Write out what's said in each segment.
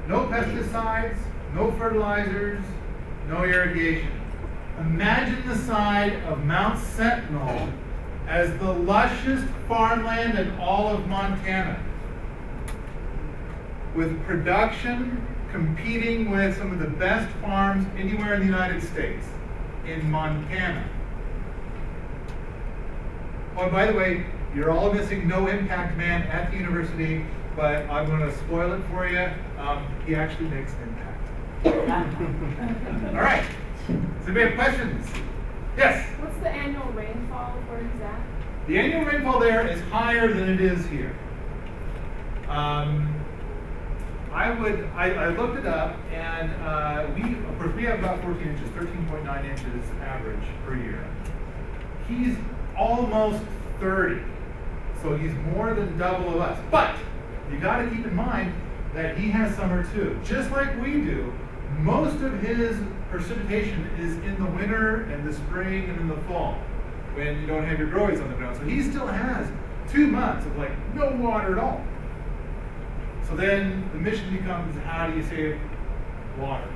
No pesticides, no fertilizers, no irrigation. Imagine the side of Mount Sentinel as the lushest farmland in all of Montana, with production competing with some of the best farms anywhere in the United States, in Montana. Oh, by the way, you're all missing No Impact Man at the university, but I'm going to spoil it for you. He actually makes an impact. All right. Does anybody have questions? Yes? What's the annual rainfall of where he's at? The annual rainfall there is higher than it is here. I looked it up, and of course, we have about 14 inches, 13.9 inches average per year. He's almost 30, so he's more than double of us. But you got to keep in mind that he has summer too. Just like we do, most of his precipitation is in the winter and the spring and in the fall, when you don't have your growies on the ground. So he still has 2 months of like no water at all. So then the mission becomes, how do you save water?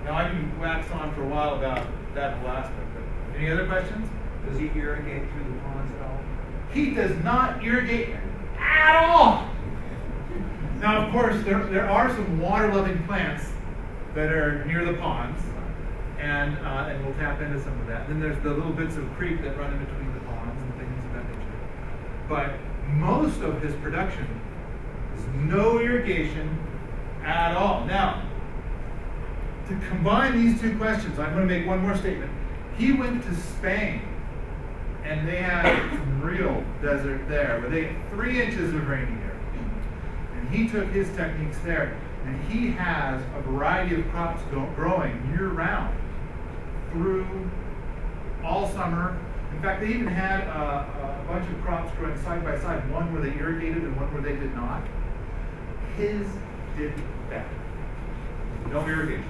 Now I can wax on for a while about that whole aspect, but any other questions? Does he irrigate through the ponds at all? He does not irrigate at all. Now, of course, there are some water-loving plants that are near the ponds, and we'll tap into some of that. Then there's the little bits of creek that run in between the ponds and things of that nature. But most of his production is no irrigation at all. Now, to combine these two questions, I'm going to make one more statement. He went to Spain, and they had some real desert there, where they get 3 inches of rain a year. And he took his techniques there, and he has a variety of crops growing year-round through all summer. In fact, they even had a bunch of crops growing side by side, one where they irrigated and one where they did not. His did that. No irrigation.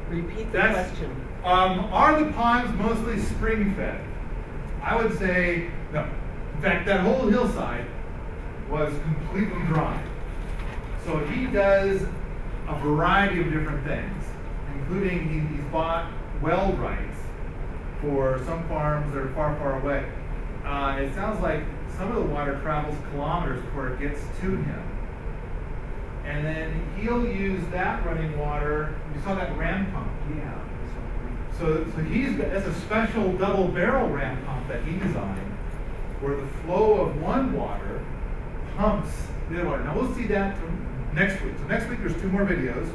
Repeat the question. Are the ponds mostly spring-fed? I would say no. In fact, that whole hillside was completely dry. So he does a variety of different things, including he's bought well rights for some farms that are far, far away. It sounds like some of the water travels kilometers before it gets to him. And then he'll use that running water. You saw that ram pump. Yeah. So that's a special double barrel ram pump that he designed, where the flow of one water pumps the other water. Now we'll see that next week. So next week there's 2 more videos,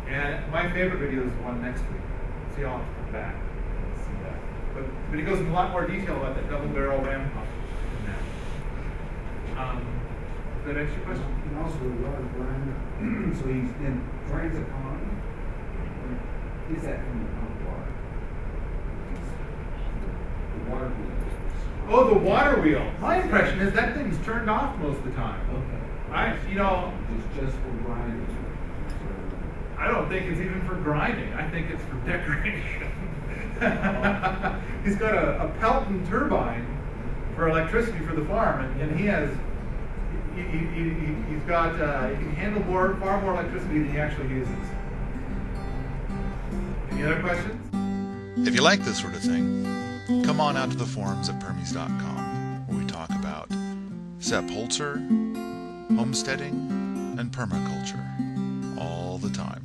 and my favorite video is the one next week. So y'all have to come back and see that. But he goes in a lot more detail about that double barrel ram pump in that. Does that answer your question? And also the water grinder. So he then drains the pond. Is that from the pump water? The water wheel. Oh, the water wheel. My impression is that thing's turned off most of the time. Okay. It's just for grinding. I don't think it's even for grinding. I think it's for decoration. He's got a Pelton turbine for electricity for the farm, and he has. He's got. He can handle far more electricity than he actually uses. Any other questions? If you like this sort of thing, come on out to the forums at Permies.com, where we talk about Sepp Holzer, homesteading, and permaculture all the time.